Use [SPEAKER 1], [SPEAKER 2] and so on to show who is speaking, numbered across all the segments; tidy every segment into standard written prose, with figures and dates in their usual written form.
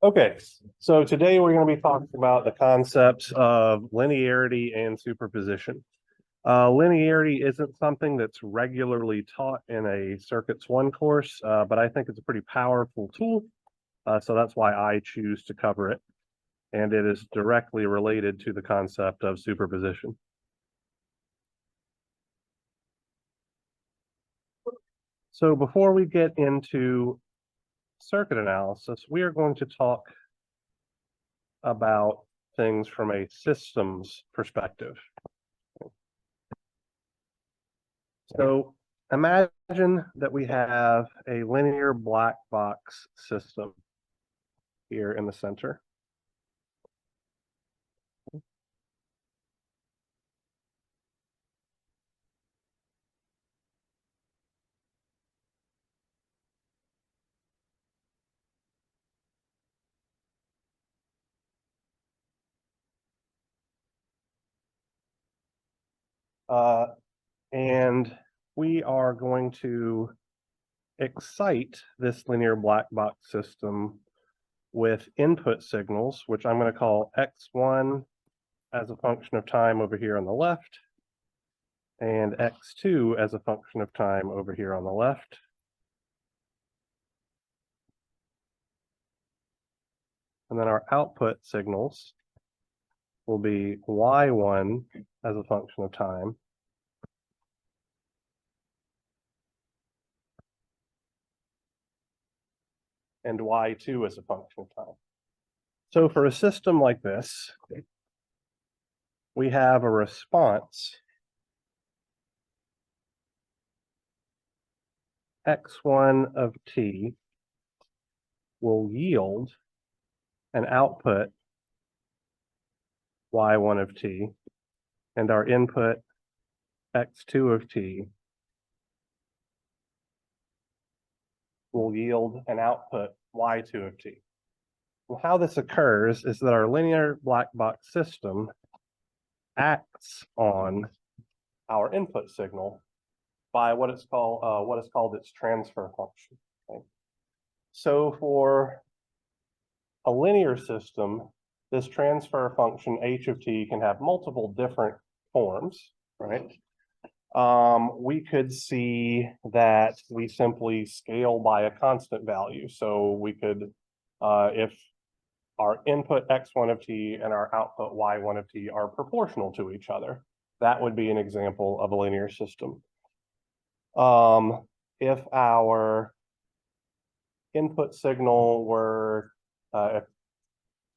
[SPEAKER 1] Okay, so today we're going to be talking about the concepts of linearity and superposition. Linearity isn't something that's regularly taught in a Circuits 1 course, but I think it's a pretty powerful tool, so that's why I choose to cover it, and it is directly related to the concept of superposition. So before we get into circuit analysis, we are going to talk about things from a systems perspective. So imagine that we have a linear black box system here in the center. And we are going to excite this linear black box system with input signals, which I'm going to call x1 as a function of time over here on the left, and x2 as a function of time over here on the left. And then our output signals will be y1 as a function of time, and y2 as a function of time. So for a system like this, we have a response x1 of t will yield an output y1 of t, and our input x2 of t will yield an output y2 of t. Well, how this occurs is that our linear black box system acts on our input signal by what is called its transfer function. Okay? So for a linear system, this transfer function h of t can have multiple different forms, right? We could see that we simply scale by a constant value. So we could, if our input x1 of t and our output y1 of t are proportional to each other, that would be an example of a linear system. If our input signal were,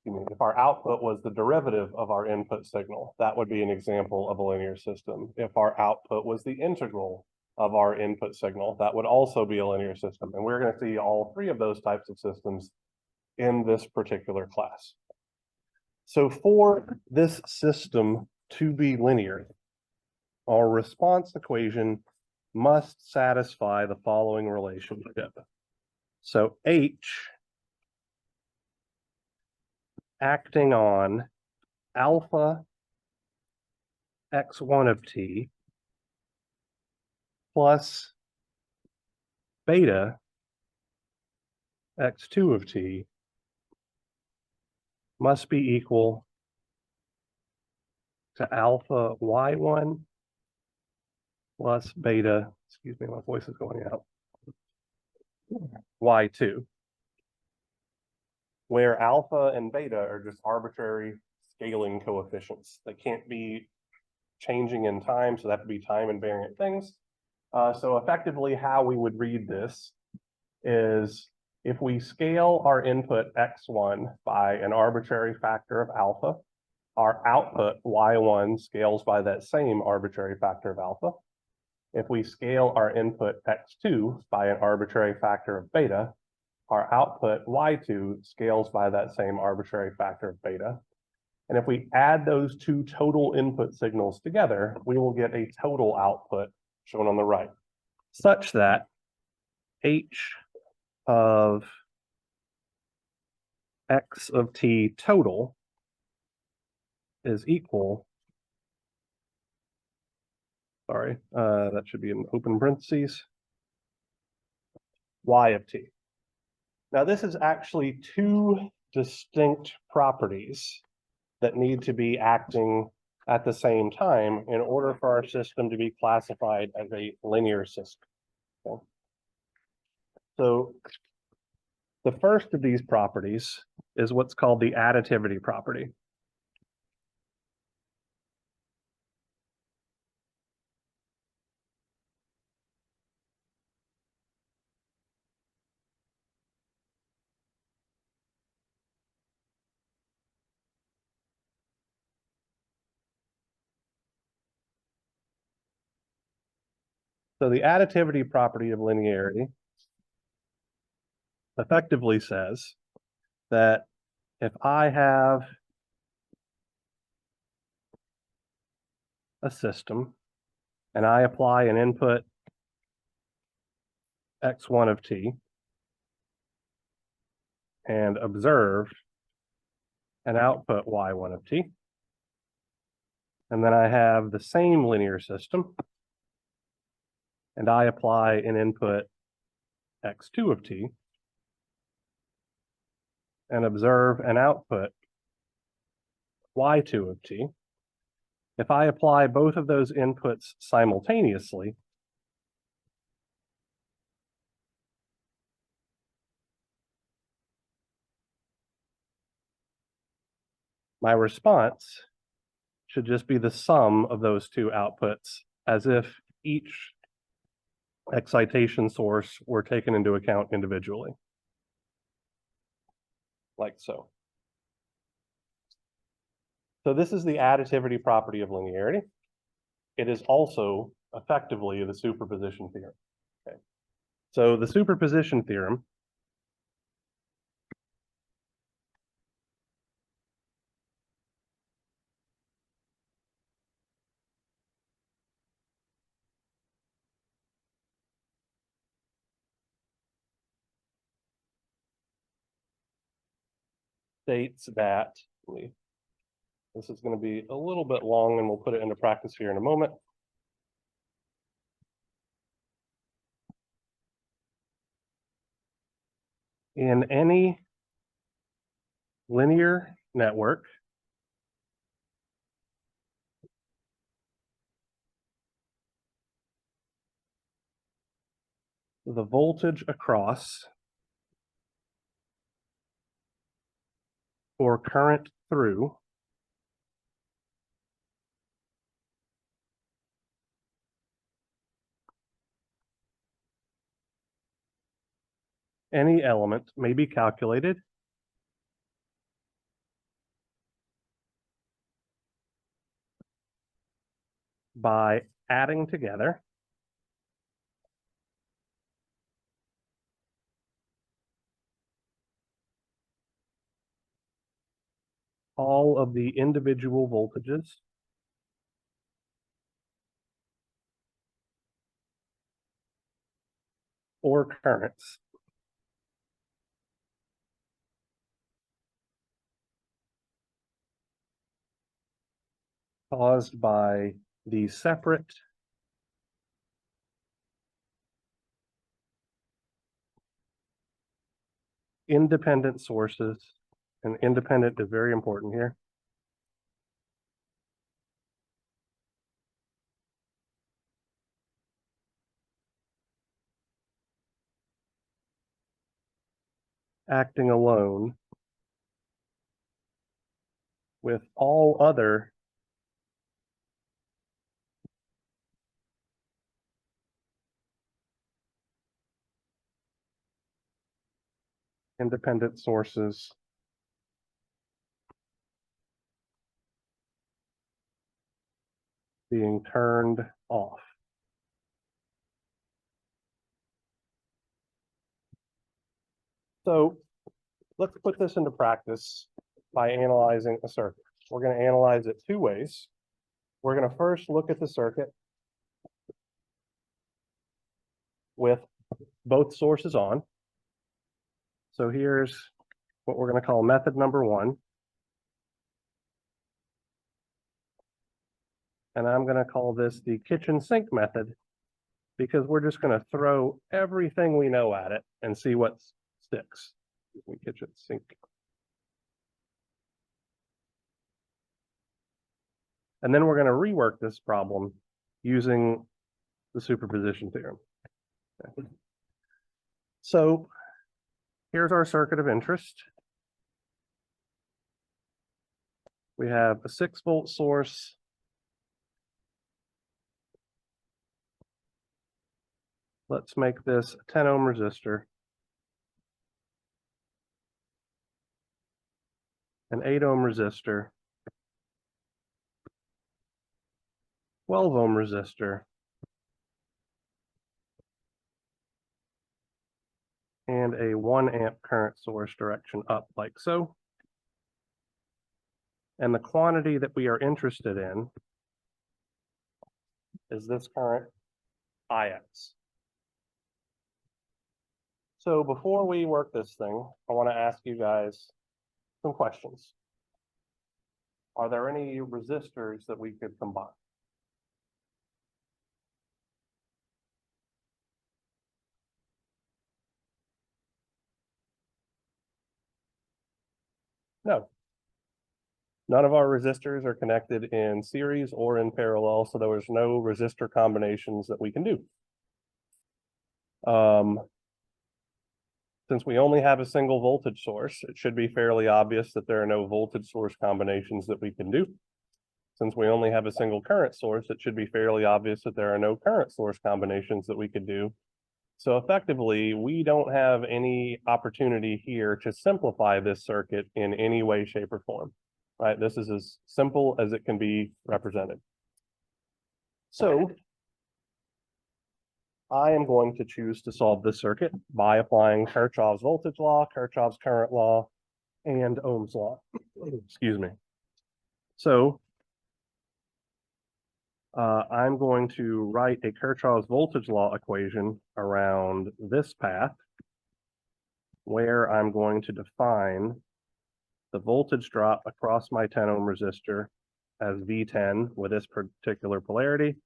[SPEAKER 1] if our output was the derivative of our input signal, that would be an example of a linear system. If our output was the integral of our input signal, that would also be a linear system. And we're going to see all three of those types of systems in this particular class. So for this system to be linear, our response equation must satisfy the following relationship. So H acting on alpha x1 of t plus beta x2 of t must be equal to alpha y1 plus beta, excuse me, my voice is going out, y2, where alpha and beta are just arbitrary scaling coefficients. They can't be changing in time, so that would be time invariant things. So effectively how we would read this is if we scale our input x1 by an arbitrary factor of alpha, our output y1 scales by that same arbitrary factor of alpha. If we scale our input x2 by an arbitrary factor of beta, our output y2 scales by that same arbitrary factor of beta. And if we add those two total input signals together, we will get a total output shown on the right, such that h of x of t total is equal, sorry, that should be in open parentheses, y of t. Now this is actually two distinct properties that need to be acting at the same time in order for our system to be classified as a linear system. Okay. So the first of these properties is what's called the additivity property. So the additivity property of linearity effectively says that if I have a system and I apply an input x1 of t and observe an output y1 of t, and then I have the same linear system and I apply an input x2 of t and observe an output y2 of t. If I apply both of those inputs simultaneously, my response should just be the sum of those two outputs, as if each excitation source were taken into account individually, like so. So this is the additivity property of linearity. It is also effectively the superposition theorem. Okay. So the superposition theorem states that, this is going to be a little bit long and we'll put it into practice here in a moment. In any linear network, the voltage across or current through any element may be calculated by adding together all of the individual voltages or currents caused by the separate independent sources, and independent is very important here, acting alone with all other independent sources being turned off. So let's put this into practice by analyzing a circuit. We're going to analyze it two ways. We're going to first look at the circuit with both sources on. So here's what we're going to call method number one. And I'm going to call this the kitchen sink method, because we're just going to throw everything we know at it and see what sticks. Kitchen sink. And then we're going to rework this problem using the superposition theorem. Okay. So here's our circuit of interest. We have a 6-volt source. Let's make this a 10 ohm resistor. An 8 ohm resistor. 12 ohm resistor. And a 1 amp current source direction up like so. And the quantity that we are interested in is this current Ix. So before we work this thing, I want to ask you guys some questions. Are there any resistors that we could combine? No. None of our resistors are connected in series or in parallel, so there was no resistor combinations that we can do. Since we only have a single voltage source, it should be fairly obvious that there are no voltage source combinations that we can do. Since we only have a single current source, it should be fairly obvious that there are no current source combinations that we could do. So effectively, we don't have any opportunity here to simplify this circuit in any way, shape, or form, right? This is as simple as it can be represented. So I am going to choose to solve this circuit by applying Kirchhoff's voltage law, Kirchhoff's current law, and Ohm's law. Excuse me. So I'm going to write a Kirchhoff's voltage law equation around this path, where I'm going to define the voltage drop across my 10 ohm resistor as V10 with this particular polarity,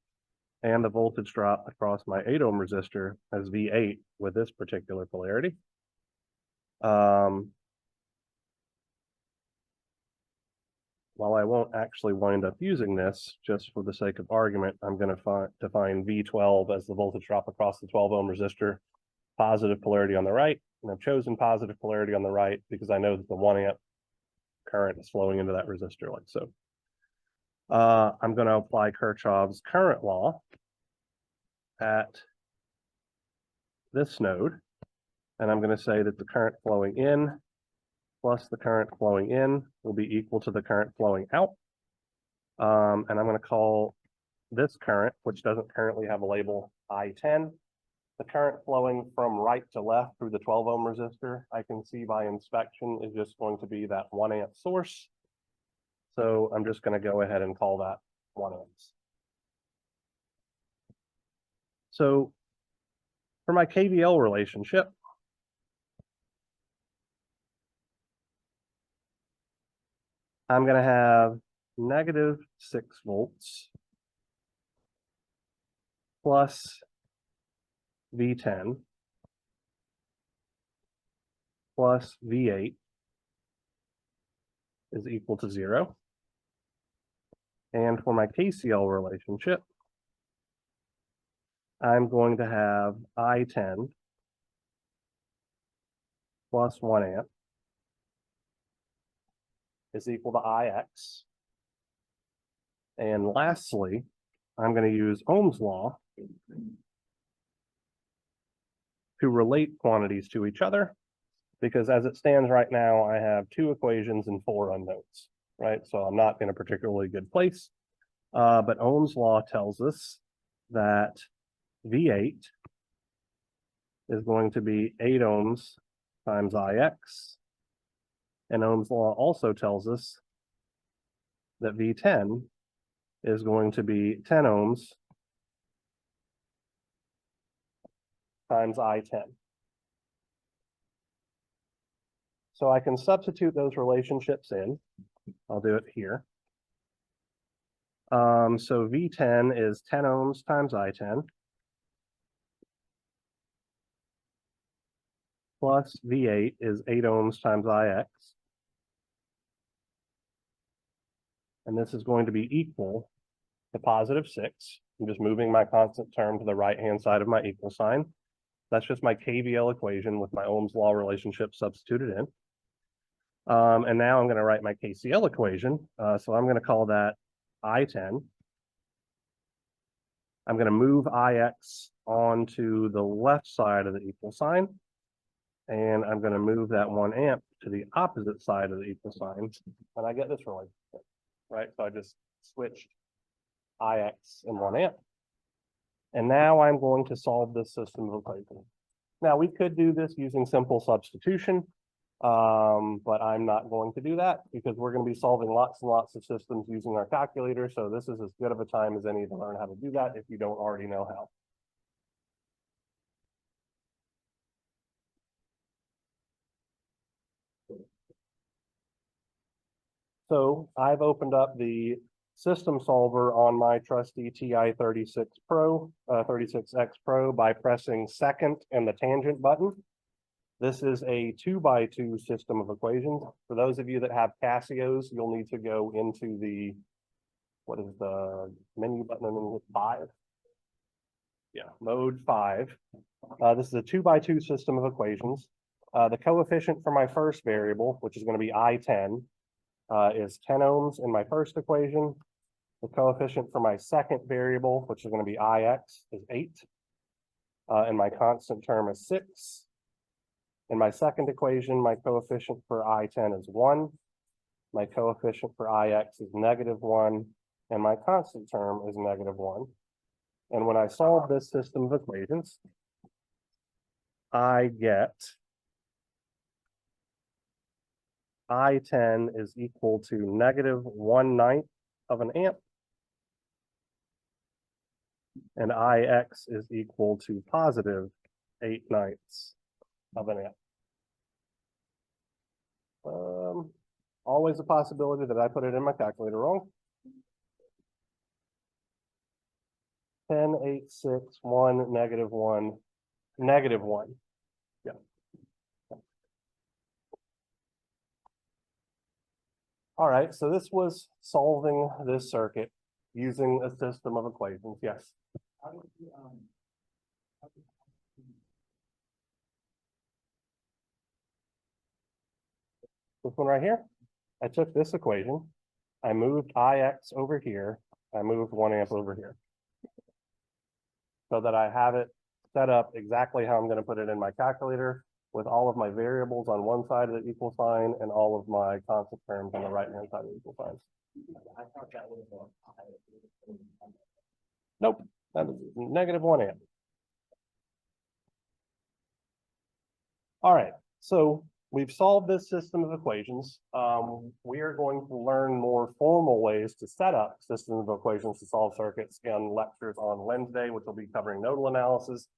[SPEAKER 1] and the voltage drop across my 8 ohm resistor as V8 with this particular polarity. While I won't actually wind up using this, just for the sake of argument, I'm going to define V12 as the voltage drop across the 12 ohm resistor, positive polarity on the right, and I've chosen positive polarity on the right because I know that the 1 amp current is flowing into that resistor like so. I'm going to apply Kirchhoff's current law at this node, and I'm going to say that the current flowing in plus the current flowing in will be equal to the current flowing out. And I'm going to call this current, which doesn't currently have a label, I10. The current flowing from right to left through the 12 ohm resistor, I can see by inspection, is just going to be that 1 amp source. So I'm just going to go ahead and call that 1 amps. So for my KVL relationship, I'm going to have negative 6 volts plus V10 plus V8 is equal to 0. And for my KCL relationship, I'm going to have I10 plus 1 amp is equal to Ix. And lastly, I'm going to use Ohm's law to relate quantities to each other, because as it stands right now, I have 2 equations and 4 unknowns, right? So I'm not in a particularly good place. But Ohm's law tells us that V8 is going to be 8 ohms times Ix. And Ohm's law also tells us that V10 is going to be 10 ohms times I10. So I can substitute those relationships in. I'll do it here. So V10 is 10 ohms times I10 plus V8 is 8 ohms times Ix. And this is going to be equal to +6. I'm just moving my constant term to the right-hand side of my equal sign. That's just my KVL equation with my Ohm's law relationship substituted in. And now I'm going to write my KCL equation. So I'm going to call that I10. I'm going to move IX onto the left side of the equal sign. And I'm going to move that 1 amp to the opposite side of the equal sign. And I get this relationship, right? So I just switched IX and 1 amp. And now I'm going to solve this system of equations. Now we could do this using simple substitution, but I'm not going to do that because we're going to be solving lots and lots of systems using our calculator. So this is as good of a time as any to learn how to do that if you don't already know how. So I've opened up the system solver on my trusty TI-36 Pro, 36X Pro by pressing second and the tangent button. This is a 2x2 system of equations. For those of you that have Casios, you'll need to go into the, what is the menu button underneath 5? Yeah, mode 5. This is a 2x2 system of equations. The coefficient for my first variable, which is going to be I10, is 10 ohms in my first equation. The coefficient for my second variable, which is going to be Ix, is 8. And my constant term is 6. In my second equation, my coefficient for I10 is 1. My coefficient for Ix is -1. And my constant term is -1. And when I solve this system of equations, I get I10 is equal to -1/9 of an amp. And Ix is equal to +8/9 of an amp. Always a possibility that I put it in my calculator wrong. 10, 8, 6, 1, -1, -1. Yeah. All right, so this was solving this circuit using a system of equations. Yes. This one right here. I took this equation, I moved Ix over here, I moved 1 amp over here. So that I have it set up exactly how I'm going to put it in my calculator with all of my variables on one side of the equal sign and all of my constant terms on the right-hand side of the equal sign. I thought that was nope, that is -1 amp. All right, so we've solved this system of equations. We are going to learn more formal ways to set up systems of equations to solve circuits in lectures on Wednesday, which will be covering nodal analysis,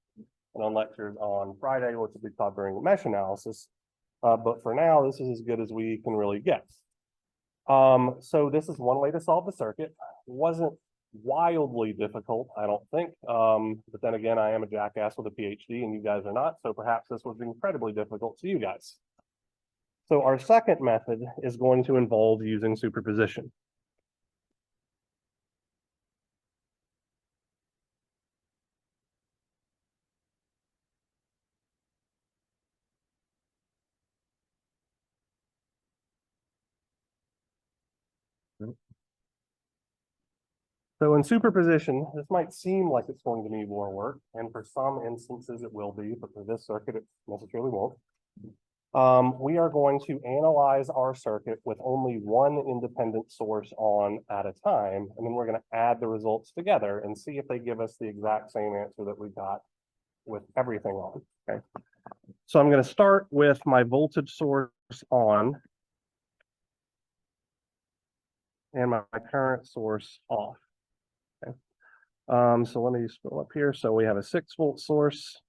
[SPEAKER 1] and on lectures on Friday, which will be covering mesh analysis. But for now, this is as good as we can really get. So this is one way to solve the circuit. It wasn't wildly difficult, I don't think. But then again, I am a jackass with a PhD and you guys are not. So perhaps this was incredibly difficult to you guys. So our second method is going to involve using superposition. So in superposition, this might seem like it's going to need more work, and for some instances it will be, but for this circuit it necessarily won't. We are going to analyze our circuit with only one independent source on at a time, and then we're going to add the results together and see if they give us the exact same answer that we got with everything on. Okay. So I'm going to start with my voltage source on and my current source off. Okay. So let me scroll up here. So we have a 6-volt source.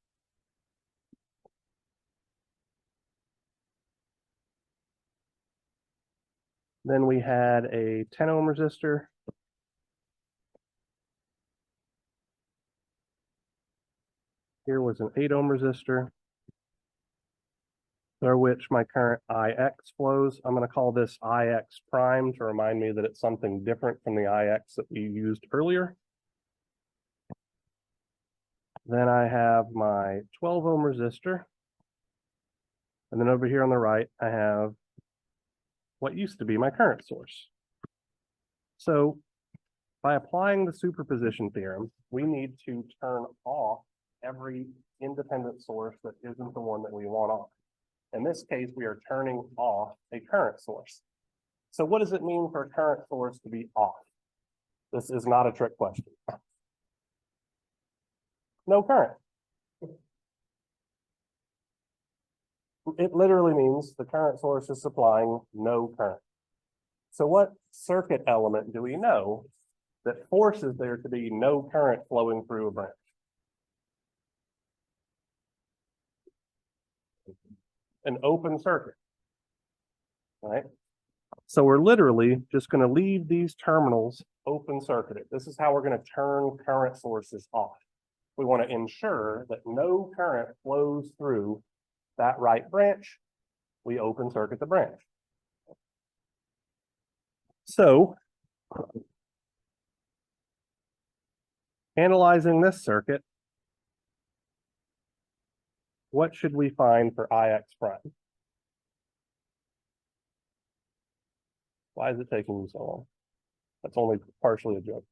[SPEAKER 1] Then we had a 10 ohm resistor. Here was an 8 ohm resistor. through which my current IX flows. I'm going to call this IX prime to remind me that it's something different from the IX that we used earlier. Then I have my 12 ohm resistor. And then over here on the right, I have what used to be my current source. So by applying the superposition theorem, we need to turn off every independent source that isn't the one that we want on. In this case, we are turning off a current source. So what does it mean for a current source to be off? This is not a trick question. No current. It literally means the current source is supplying no current. So what circuit element do we know that forces there to be no current flowing through a branch? An open circuit, right? So we're literally just going to leave these terminals open circuited. This is how we're going to turn current sources off. We want to ensure that no current flows through that right branch. We open circuit the branch. So analyzing this circuit, what should we find for IX prime? Why is it taking you so long? That's only partially a joke.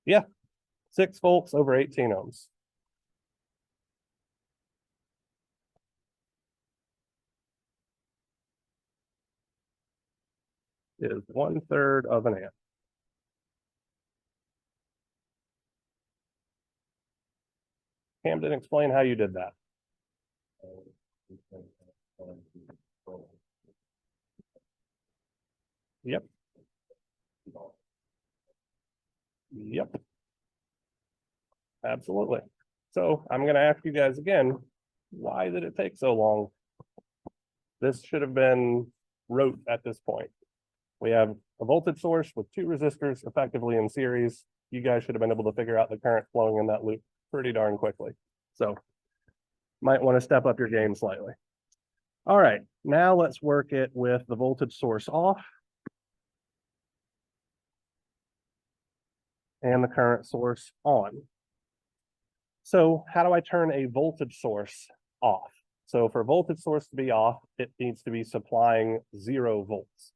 [SPEAKER 1] Yeah, 6 volts over 18 ohms. Is 1/3 of an amp. Camden, explain how you did that. Yep. Yep. Absolutely. So I'm going to ask you guys again, why did it take so long? This should have been rote at this point. We have a voltage source with 2 resistors effectively in series. You guys should have been able to figure out the current flowing in that loop pretty darn quickly. So might want to step up your game slightly. All right, now let's work it with the voltage source off and the current source on. So how do I turn a voltage source off? So for a voltage source to be off, it needs to be supplying 0 volts.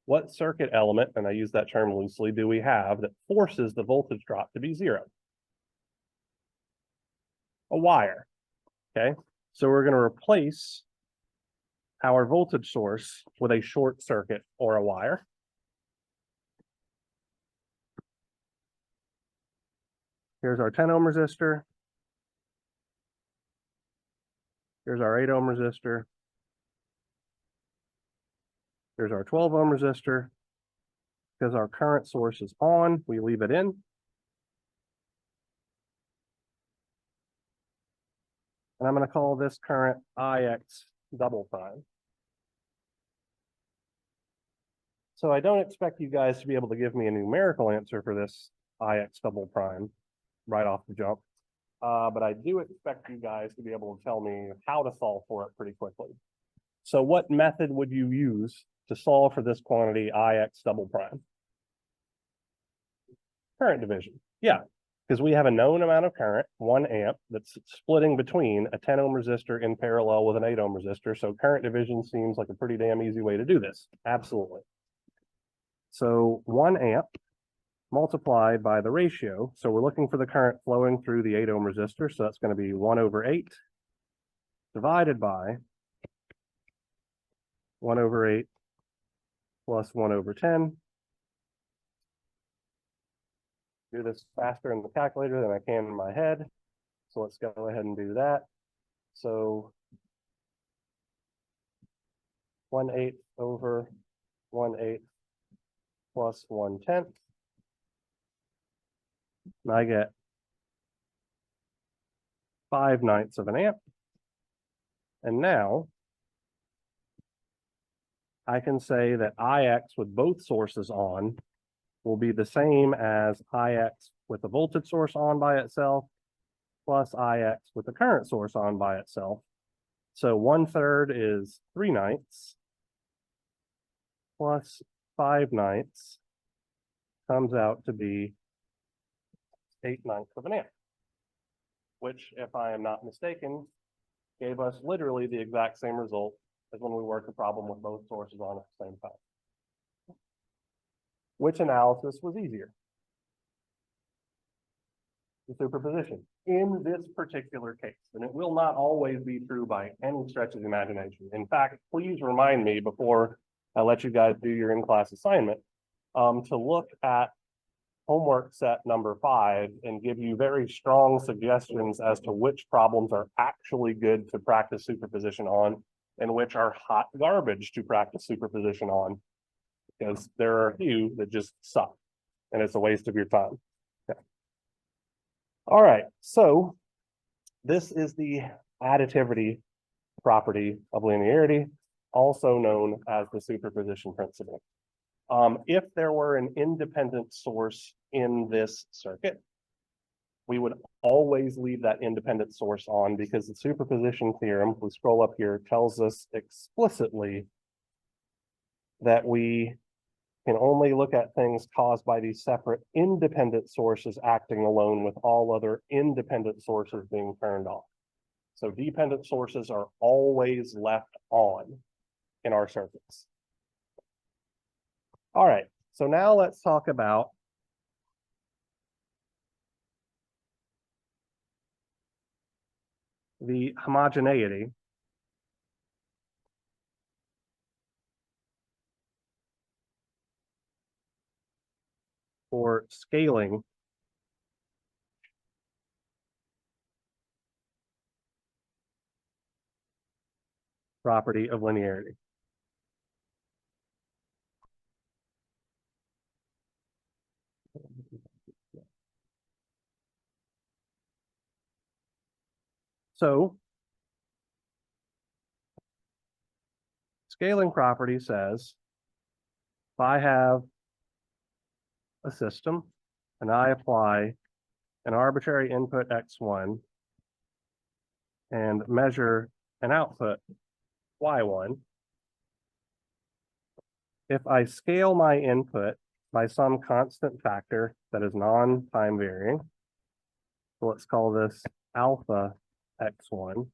[SPEAKER 1] What circuit element, and I use that term loosely, do we have that forces the voltage drop to be 0? A wire, okay? So we're going to replace our voltage source with a short circuit or a wire. Here's our 10 ohm resistor. Here's our 8 ohm resistor. Here's our 12 ohm resistor. Because our current source is on, we leave it in. And I'm going to call this current IX double prime. So I don't expect you guys to be able to give me a numerical answer for this IX double prime right off the jump. But I do expect you guys to be able to tell me how to solve for it pretty quickly. So what method would you use to solve for this quantity IX double prime? Current division. Yeah, because we have a known amount of current, 1 amp, that's splitting between a 10 ohm resistor in parallel with an 8 ohm resistor. So current division seems like a pretty damn easy way to do this. Absolutely. So 1 amp multiplied by the ratio. So we're looking for the current flowing through the 8 ohm resistor. So that's going to be 1/8 divided by 1/8 plus 1/10. Do this faster in the calculator than I can in my head. So let's go ahead and do that. So 1/8 over 1/8 plus 1/10. And I get 5/9 of an amp. And now I can say that Ix with both sources on will be the same as Ix with the voltage source on by itself plus Ix with the current source on by itself. So 1/3 is 3/9 plus 5/9 comes out to be 8/9 of an amp, which, if I am not mistaken, gave us literally the exact same result as when we worked the problem with both sources on at the same time. Which analysis was easier? The superposition in this particular case, and it will not always be true by any stretch of the imagination. In fact, please remind me before I let you guys do your in-class assignment to look at homework set number 5 and give you very strong suggestions as to which problems are actually good to practice superposition on and which are hot garbage to practice superposition on, because there are a few that just suck and it's a waste of your time. Okay. All right, so this is the additivity property of linearity, also known as the superposition principle. If there were an independent source in this circuit, we would always leave that independent source on because the superposition theorem, if we scroll up here, tells us explicitly that we can only look at things caused by these separate independent sources acting alone with all other independent sources being turned off. So dependent sources are always left on in our circuits. All right, so now let's talk about the homogeneity or scaling property of linearity. So scaling property says if I have a system and I apply an arbitrary input x1 and measure an output y1, if I scale my input by some constant factor that is non-time varying, so let's call this alpha x1,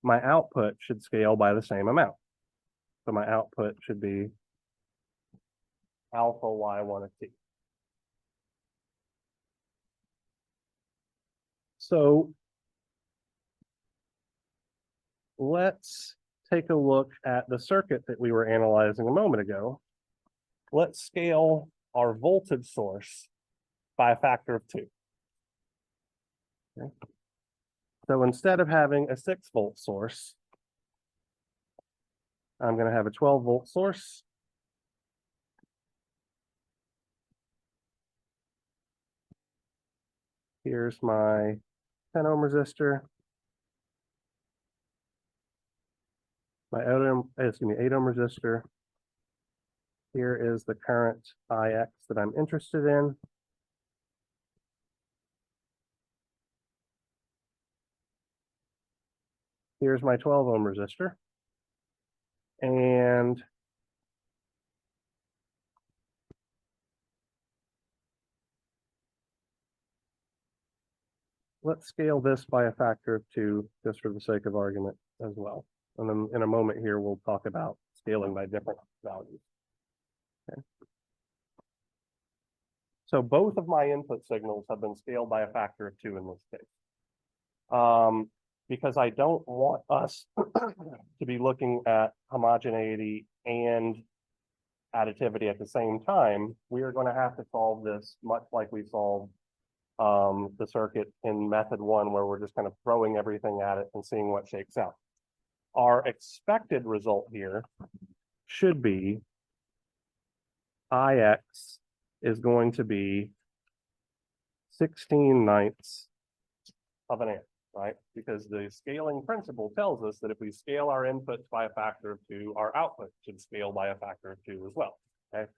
[SPEAKER 1] my output should scale by the same amount. So my output should be alpha y1 of t. So let's take a look at the circuit that we were analyzing a moment ago. Let's scale our voltage source by a factor of 2. Okay. So instead of having a 6-volt source, I'm going to have a 12-volt source. Here's my 10-ohm resistor. My 8-ohm resistor. Here is the current Ix that I'm interested in. Here's my 12-ohm resistor. And let's scale this by a factor of 2, just for the sake of argument as well. And then in a moment here, we'll talk about scaling by different values. Okay. So both of my input signals have been scaled by a factor of 2 in this case. Because I don't want us to be looking at homogeneity and additivity at the same time, we are going to have to solve this much like we solved the circuit in method 1, where we're just kind of throwing everything at it and seeing what shakes out. Our expected result here should be Ix is going to be 16/9 of an amp, right? Because the scaling principle tells us that if we scale our inputs by a factor of 2, our output should scale by a factor of 2 as well, okay?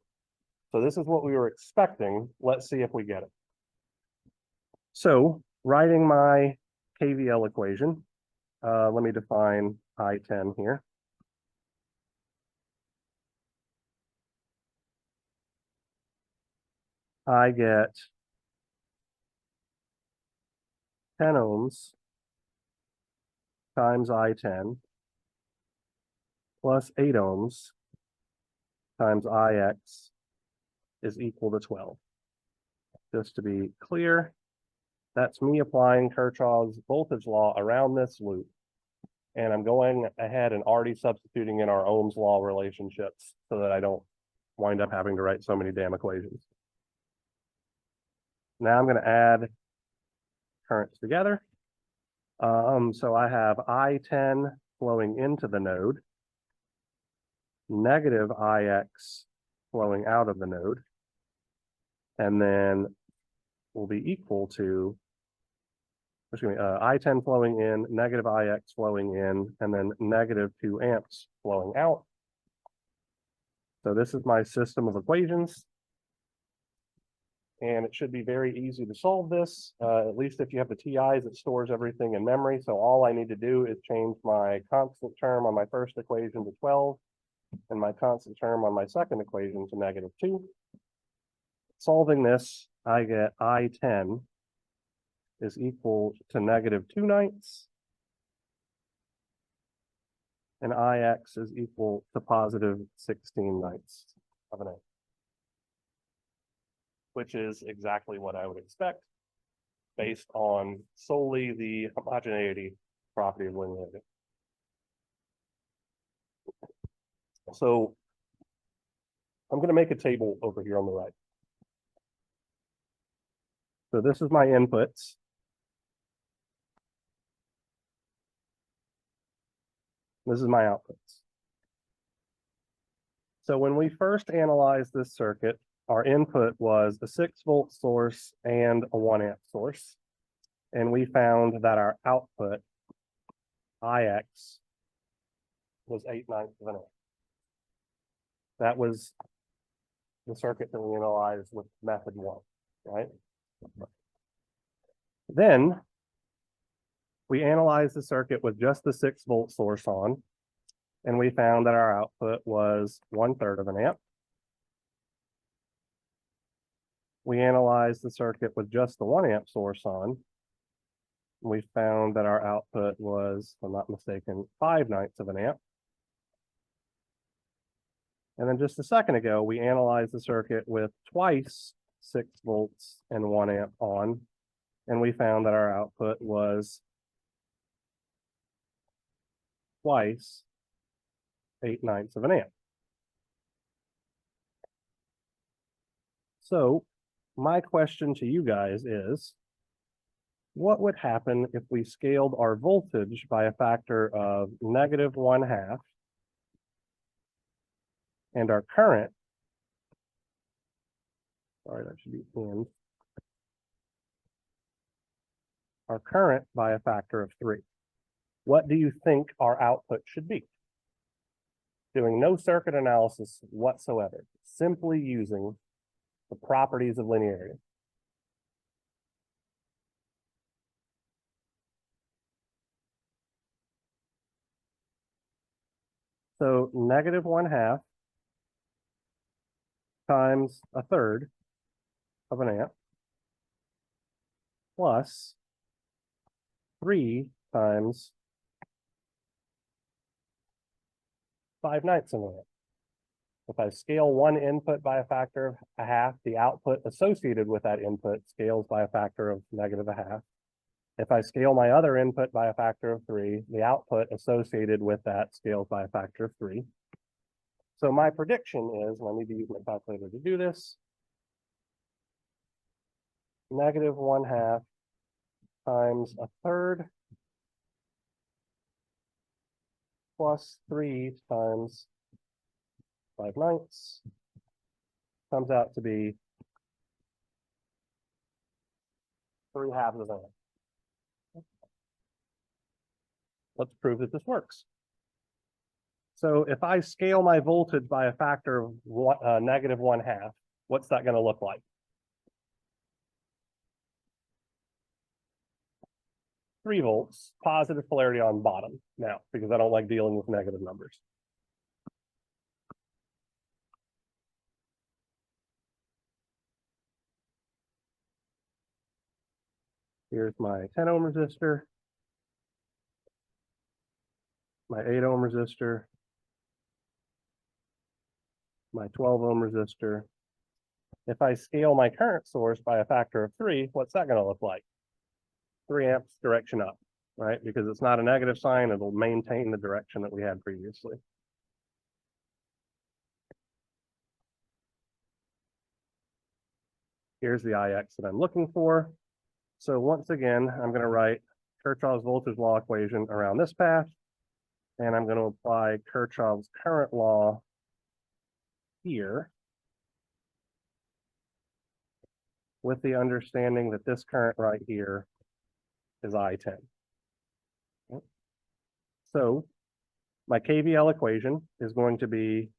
[SPEAKER 1] So this is what we were expecting. Let's see if we get it. So writing my KVL equation, let me define I10 here. I get 10 ohms times I10 plus 8 ohms times IX is equal to 12. Just to be clear, that's me applying Kirchhoff's voltage law around this loop. And I'm going ahead and already substituting in our Ohm's law relationships so that I don't wind up having to write so many damn equations. Now I'm going to add currents together. So I have I10 flowing into the node, negative IX flowing out of the node, and then will be equal to, excuse me, I10 flowing in, negative IX flowing in, and then negative 2 amps flowing out. So this is my system of equations. And it should be very easy to solve this, at least if you have the TIs, it stores everything in memory. So all I need to do is change my constant term on my first equation to 12 and my constant term on my second equation to negative 2. Solving this, I get I10 is equal to negative 2/9, and IX is equal to positive 16/9 of an amp, which is exactly what I would expect based on solely the homogeneity property of linearity. So I'm going to make a table over here on the right. So this is my inputs. This is my outputs. So when we first analyzed this circuit, our input was a 6-volt source and a 1 amp source. And we found that our output, IX, was 8/9 of an amp. That was the circuit that we analyzed with method 1, right? Then we analyzed the circuit with just the 6-volt source on, and we found that our output was 1/3 of an amp. We analyzed the circuit with just the 1 amp source on. We found that our output was, if I'm not mistaken, 5/9 of an amp. And then just a second ago, we analyzed the circuit with twice 6 volts and 1 amp on, and we found that our output was twice 8/9 of an amp. So my question to you guys is, what would happen if we scaled our voltage by a factor of -1/2 and our current, sorry, that should be in, our current by a factor of 3? What do you think our output should be? Doing no circuit analysis whatsoever, simply using the properties of linearity. So -1/2 times 1/3 of an amp plus 3 times 5/9 of an amp. If I scale one input by a factor of 1/2, the output associated with that input scales by a factor of -1/2. If I scale my other input by a factor of 3, the output associated with that scales by a factor of 3. So my prediction is, and I need to use my calculator to do this, -1/2 times 1/3 plus 3 times 5/9 comes out to be 3/2 of an amp. Let's prove that this works. So if I scale my voltage by a factor of -1/2, what's that going to look like? 3 volts, positive polarity on bottom now, because I don't like dealing with negative numbers. Here's my 10 ohm resistor, my 8 ohm resistor, my 12 ohm resistor. If I scale my current source by a factor of 3, what's that going to look like? 3 amps direction up, right? Because it's not a negative sign, it'll maintain the direction that we had previously. Here's the IX that I'm looking for. So once again, I'm going to write Kirchhoff's voltage law equation around this path, and I'm going to apply Kirchhoff's current law here, with the understanding that this current right here is I10. So my KVL equation is going to be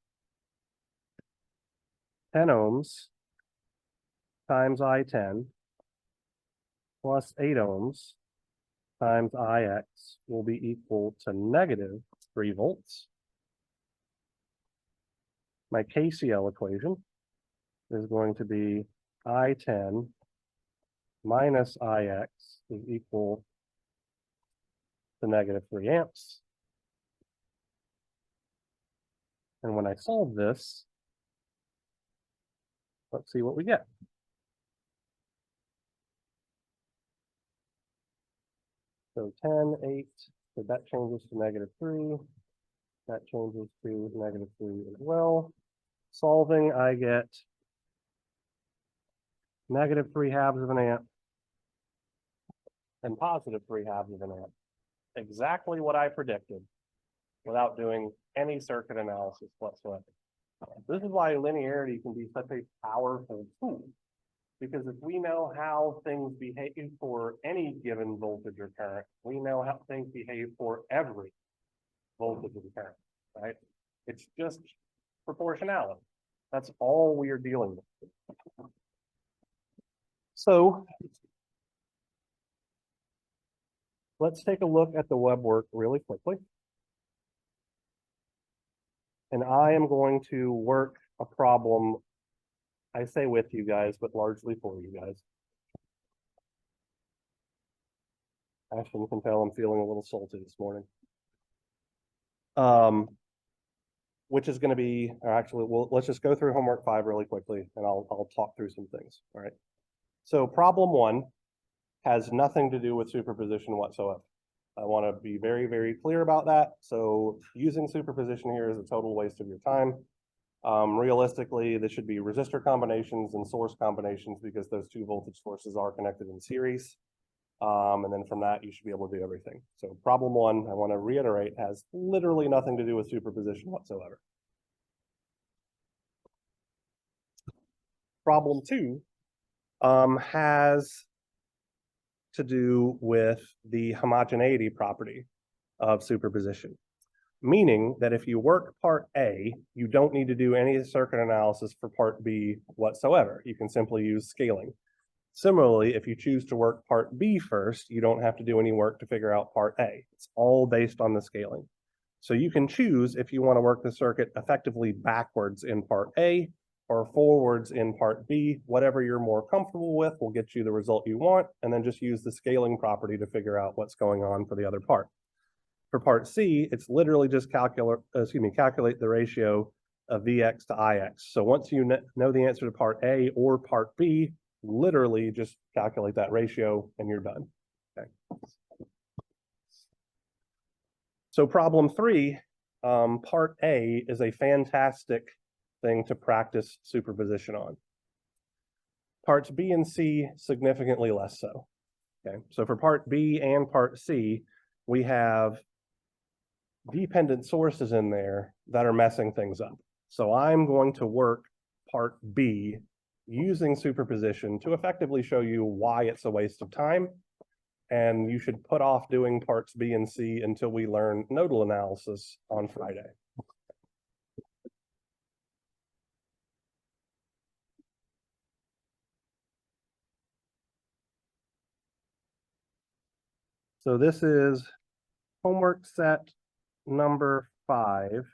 [SPEAKER 1] 10 ohms times I10 plus 8 ohms times IX will be equal to -3 volts. My KCL equation is going to be I10 minus IX is equal to -3 amps. And when I solve this, let's see what we get. So 10, 8, so that changes to -3. That changes to -3 as well. Solving, I get -3/2 of an amp and +3/2 of an amp. Exactly what I predicted without doing any circuit analysis whatsoever. This is why linearity can be such a powerful tool. Because if we know how things behave for any given voltage or current, we know how things behave for every voltage and current, right? It's just proportionality. That's all we are dealing with. So let's take a look at the web work really quickly. And I am going to work a problem, I say with you guys, but largely for you guys. Ashton can tell I'm feeling a little salty this morning. Which is going to be, or actually, let's just go through homework 5 really quickly, and I'll talk through some things. All right. So problem 1 has nothing to do with superposition whatsoever. I want to be very, very clear about that. So using superposition here is a total waste of your time. Realistically, this should be resistor combinations and source combinations because those 2 voltage sources are connected in series. And then from that, you should be able to do everything. So problem 1, I want to reiterate, has literally nothing to do with superposition whatsoever. Problem 2 has to do with the homogeneity property of superposition, meaning that if you work part A, you don't need to do any circuit analysis for part B whatsoever. You can simply use scaling. Similarly, if you choose to work part B first, you don't have to do any work to figure out part A. It's all based on the scaling. So you can choose if you want to work the circuit effectively backwards in part A or forwards in part B. Whatever you're more comfortable with will get you the result you want, and then just use the scaling property to figure out what's going on for the other part. For part C, it's literally just calculate the ratio of Vx to Ix. So once you know the answer to part A or part B, literally just calculate that ratio and you're done. Okay. So problem 3, part A is a fantastic thing to practice superposition on. Parts B and C, significantly less so. Okay, so for part B and part C, we have dependent sources in there that are messing things up. So I'm going to work part B using superposition to effectively show you why it's a waste of time. And you should put off doing parts B and C until we learn nodal analysis on Friday. So this is homework set number 5,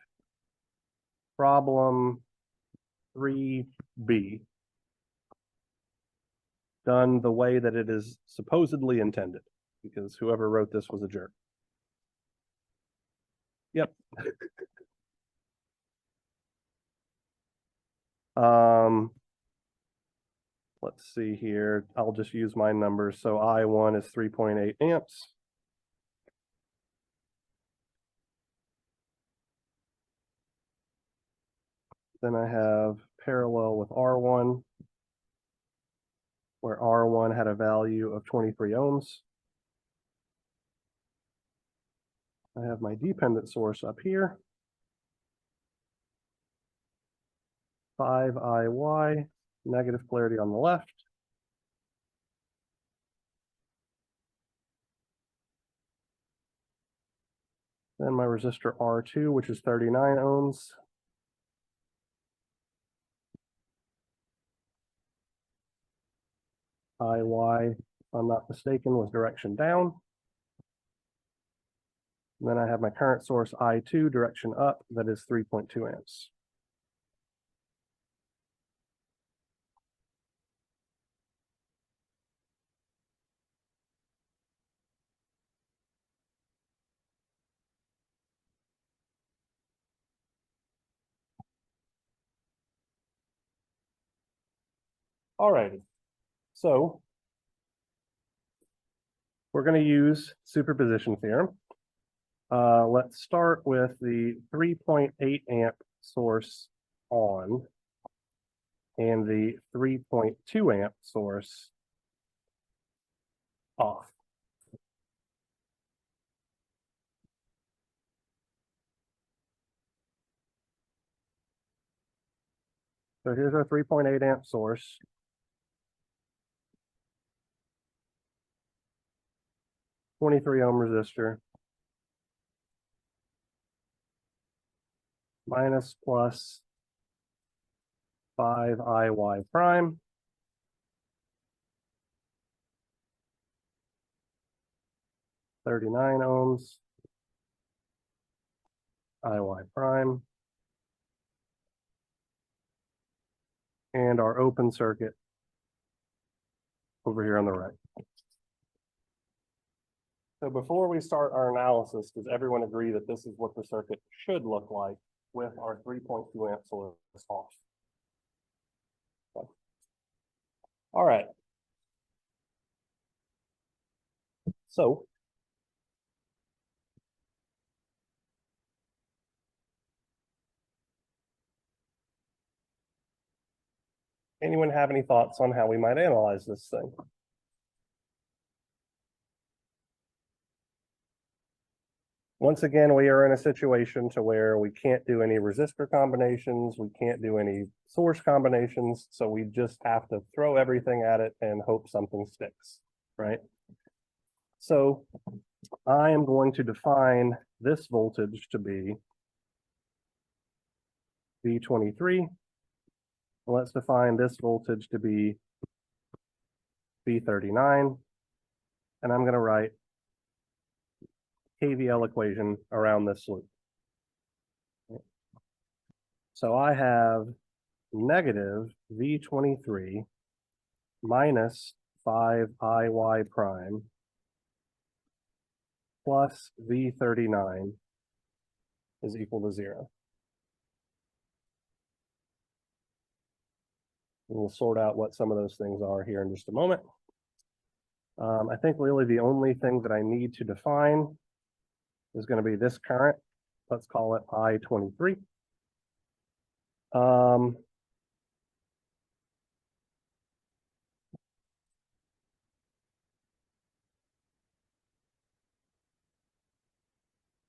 [SPEAKER 1] problem 3B, done the way that it is supposedly intended, because whoever wrote this was a jerk. Yep. Let's see here. I'll just use my numbers. So I1 is 3.8 amps. Then I have parallel with R1, where R1 had a value of 23 ohms. I have my dependent source up here, 5IY, negative polarity on the left. Then my resistor R2, which is 39 ohms. IY, if I'm not mistaken, was direction down. And then I have my current source I2, direction up, that is 3.2 amps. All righty, so we're going to use superposition theorem. Let's start with the 3.8 amp source on and the 3.2 amp source off. So here's our 3.8 amp source. (23 ohm resistor) minus plus 5IY prime (39 ohms) IY prime, and our open circuit over here on the right. So before we start our analysis, does everyone agree that this is what the circuit should look like with our 3.2 amp source off? Okay. All right. So anyone have any thoughts on how we might analyze this thing? Once again, we are in a situation to where we can't do any resistor combinations, we can't do any source combinations, so we just have to throw everything at it and hope something sticks, right? So I am going to define this voltage to be V23. Let's define this voltage to be V39, and I'm going to write KVL equation around this loop. So I have negative V23 minus 5IY prime plus V39 is equal to 0. We'll sort out what some of those things are here in just a moment. I think really the only thing that I need to define is going to be this current. Let's call it I23.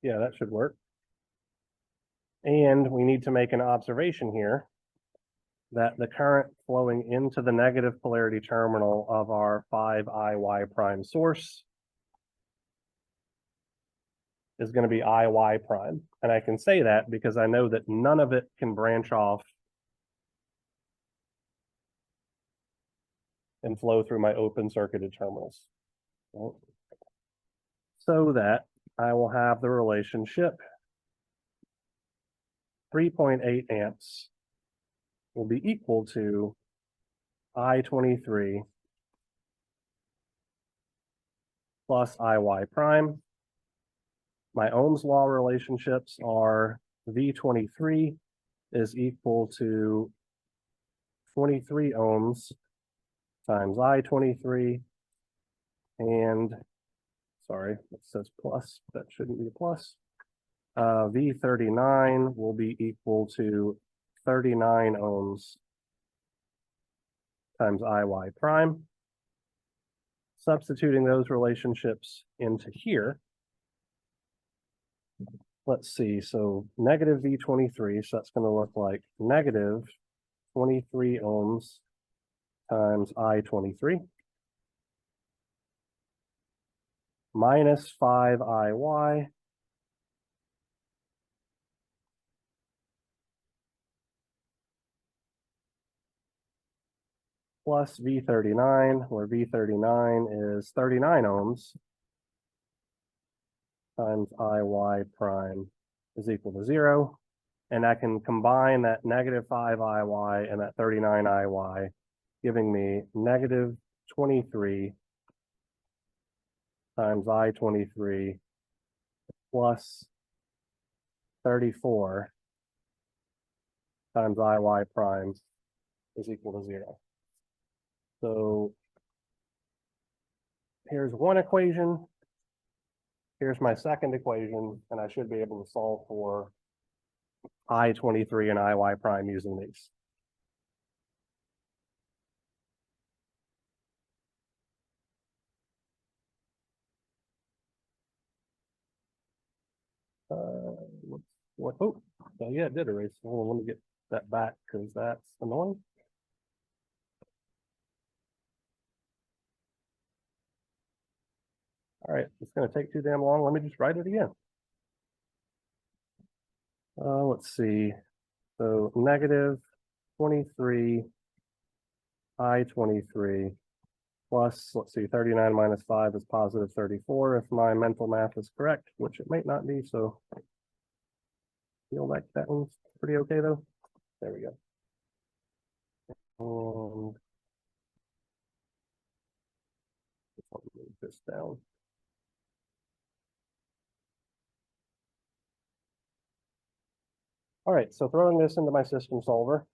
[SPEAKER 1] Yeah, that should work. And we need to make an observation here that the current flowing into the negative polarity terminal of our 5IY prime source is going to be IY prime. And I can say that because I know that none of it can branch off and flow through my open circuited terminals. Right? So that I will have the relationship 3.8 amps will be equal to I23 plus IY prime. My Ohm's law relationships are V23 is equal to 23 ohms times I23, and sorry, it says plus, that shouldn't be a plus. V39 will be equal to 39 ohms times IY prime. Substituting those relationships into here, let's see, so negative V23, so that's going to look like negative 23 ohms times I23 minus 5 IY plus V39, where V39 is 39 ohms times IY prime is equal to 0. And I can combine that negative 5 IY and that 39 IY, giving me negative 23 times I23 plus 34 times IY prime is equal to 0. So here's one equation. Here's my second equation, and I should be able to solve for I23 and IY prime using these. Oh, yeah, it did erase. Hold on, let me get that back because that's annoying. All right, it's going to take too damn long. Let me just write it again. Let's see. So negative 23 I23 plus, let's see, 39 minus 5 is positive 34 if my mental math is correct, which it might not be. So feel like that one's pretty okay though. There we go. Move this down. All right, so throwing this into my system solver.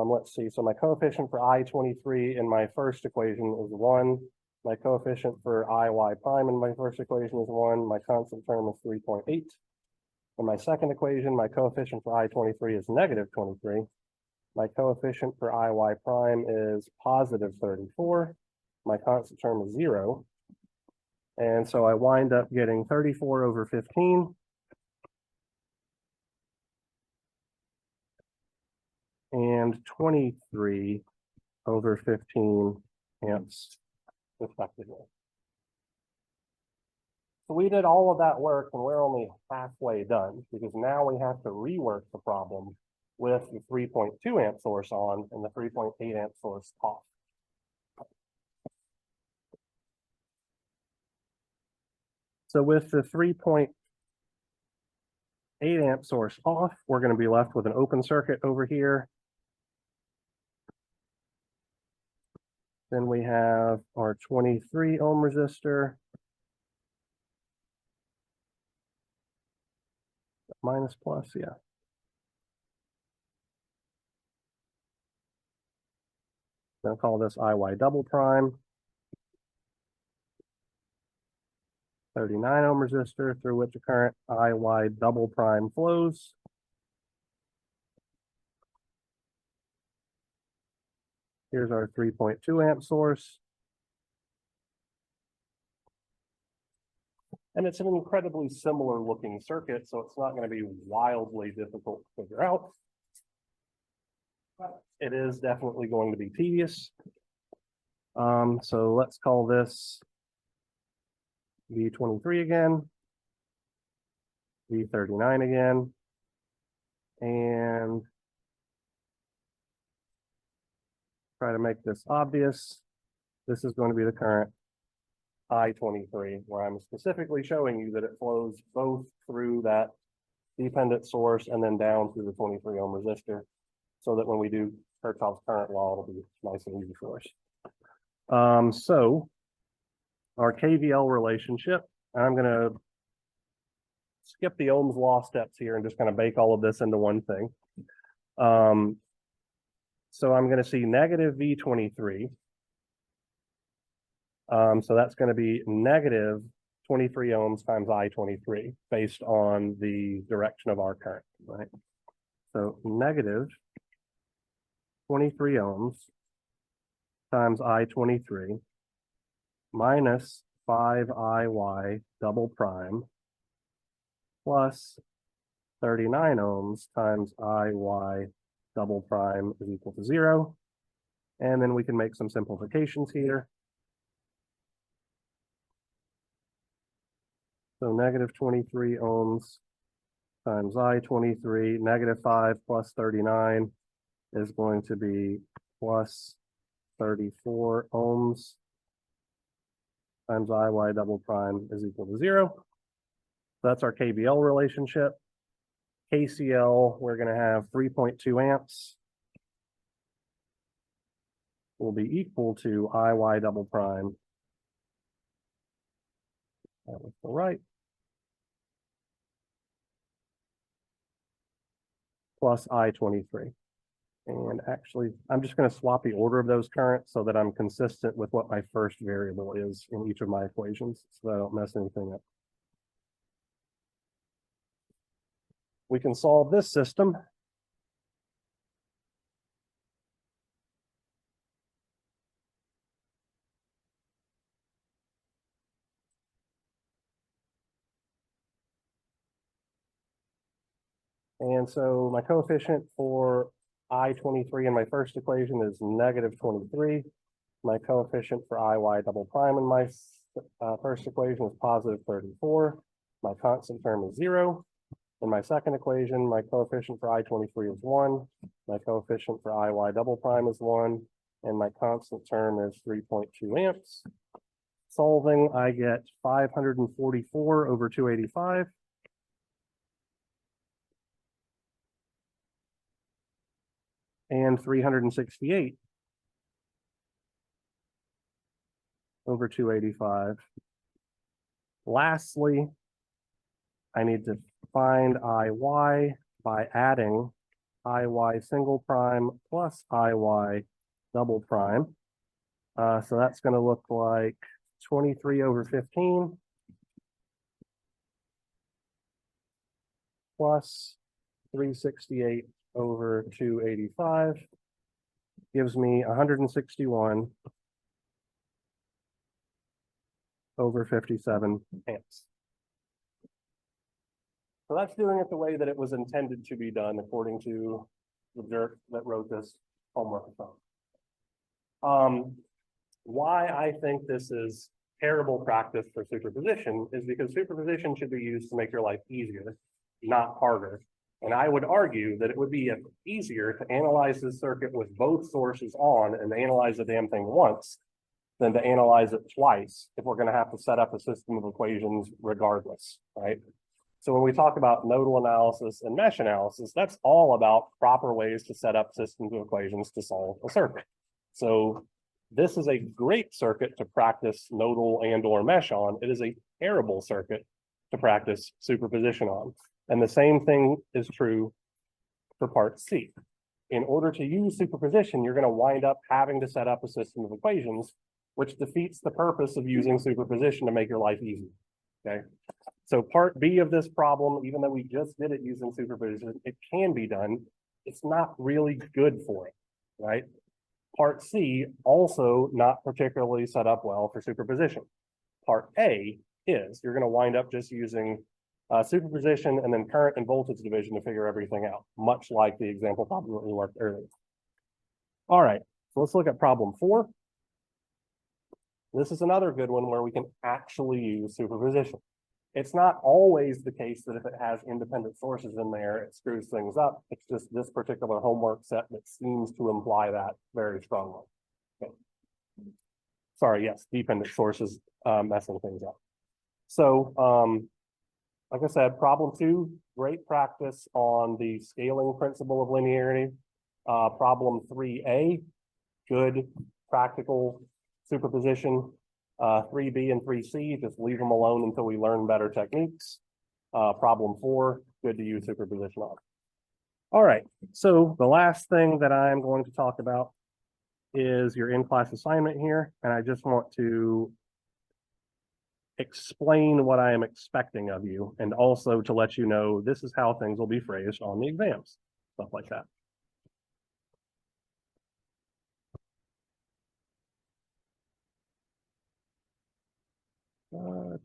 [SPEAKER 1] Let's see, so my coefficient for I23 in my first equation is 1. My coefficient for IY prime in my first equation is 1. My constant term is 3.8. In my second equation, my coefficient for I23 is negative 23. My coefficient for IY prime is positive 34. My constant term is 0. And so I wind up getting 34 over 15. And 23 over 15 amps respectively. So we did all of that work and we're only halfway done because now we have to rework the problem with the 3.2 amp source on and the 3.8 amp source off. So with the 3.8 amp source off, we're going to be left with an open circuit over here. Then we have our 23 ohm resistor. Minus plus, yeah. I'll call this IY double prime. 39 ohm resistor through which a current IY double prime flows. Here's our 3.2 amp source. And it's an incredibly similar looking circuit, so it's not going to be wildly difficult to figure out. But it is definitely going to be tedious. So let's call this V23 again, V39 again, and try to make this obvious. This is going to be the current I-23, where I'm specifically showing you that it flows both through that dependent source and then down through the 23 ohm resistor, so that when we do Kirchhoff's current law, it'll be nice and easy for us. So our KVL relationship, and I'm going to skip the Ohm's law steps here and just kind of bake all of this into one thing. So I'm going to see negative V23. So that's going to be negative 23 ohms times I-23 based on the direction of our current, right? So negative 23 ohms times I-23 minus 5IY double prime plus 39 ohms times IY double prime is equal to 0. And then we can make some simplifications here. So negative 23 ohms times I-23, negative 5 plus 39 is going to be plus 34 ohms times IY double prime is equal to 0. So that's our KVL relationship. KCL, we're going to have 3.2 amps will be equal to IY double prime. That was the right. Plus I-23. And actually, I'm just going to swap the order of those currents so that I'm consistent with what my first variable is in each of my equations, so that I don't mess anything up. We can solve this system. And so my coefficient for I-23 in my first equation is negative 23. My coefficient for IY double prime in my first equation is positive 34. My constant term is 0. In my second equation, my coefficient for I-23 is 1. My coefficient for IY double prime is 1. And my constant term is 3.2 amps. Solving, I get 544 over 285. And 368 over 285. Lastly, I need to find IY by adding IY single prime plus IY double prime. So that's going to look like 23 over 15 plus 368 over 285 gives me 161 over 57 amps. So that's doing it the way that it was intended to be done, according to the jerk that wrote this homework assignment. Why I think this is terrible practice for superposition is because superposition should be used to make your life easier, not harder. And I would argue that it would be easier to analyze this circuit with both sources on and analyze the damn thing once than to analyze it twice if we're going to have to set up a system of equations regardless, right? So when we talk about nodal analysis and mesh analysis, that's all about proper ways to set up systems of equations to solve a circuit. So this is a great circuit to practice nodal and or mesh on. It is a terrible circuit to practice superposition on. And the same thing is true for part C. In order to use superposition, you're going to wind up having to set up a system of equations, which defeats the purpose of using superposition to make your life easy. Okay. So part B of this problem, even though we just did it using superposition, it can be done. It's not really good for it, right? Part C also not particularly set up well for superposition. Part A is. You're gonna wind up just using superposition and then current and voltage division to figure everything out, much like the example problem that we worked earlier. All right, so let's look at problem 4. This is another good one where we can actually use superposition. It's not always the case that if it has independent sources in there, it screws things up. It's just this particular homework set that seems to imply that very strongly. Okay. Sorry, yes, dependent sources messing things up. So, like I said, problem 2, great practice on the scaling principle of linearity. Problem 3A, good practical superposition. 3B and 3C, just leave them alone until we learn better techniques. Problem 4, good to use superposition on. All right, so the last thing that I'm going to talk about is your in-class assignment here, and I just want to explain what I am expecting of you, and also to let you know this is how things will be phrased on the exams, stuff like that.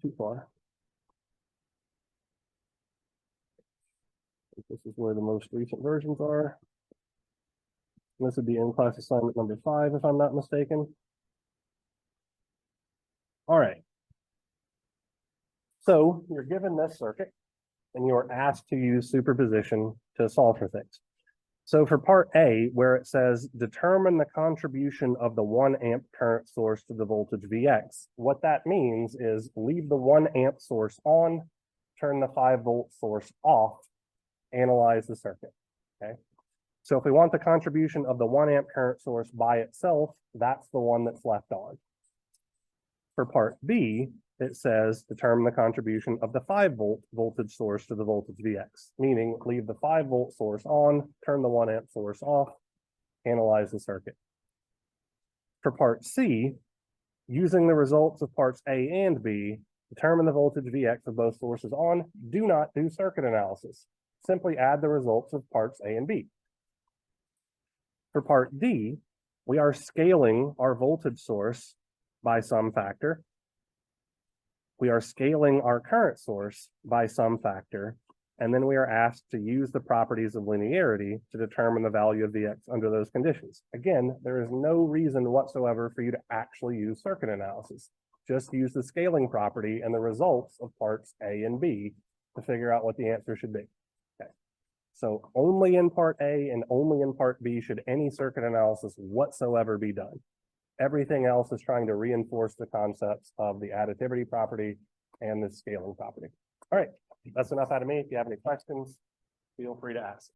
[SPEAKER 1] Too far. This is where the most recent versions are. This would be in-class assignment number 5, if I'm not mistaken. All right. So you're given this circuit, and you are asked to use superposition to solve for things. So for part A, where it says determine the contribution of the 1 amp current source to the voltage Vx, what that means is leave the 1 amp source on, turn the 5 volt source off, analyze the circuit. Okay. So if we want the contribution of the 1 amp current source by itself, that's the one that's left on. For part B, it says determine the contribution of the 5 volt voltage source to the voltage Vx, meaning leave the 5 volt source on, turn the 1 amp source off, analyze the circuit. For part C, using the results of parts A and B, determine the voltage Vx of both sources on, do not do circuit analysis. Simply add the results of parts A and B. For part D, we are scaling our voltage source by some factor. We are scaling our current source by some factor, and then we are asked to use the properties of linearity to determine the value of Vx under those conditions. Again, there is no reason whatsoever for you to actually use circuit analysis. Just use the scaling property and the results of parts A and B to figure out what the answer should be. Okay. So only in part A and only in part B should any circuit analysis whatsoever be done. Everything else is trying to reinforce the concepts of the additivity property and the scaling property. All right, that's enough out of me. If you have any questions, feel free to ask.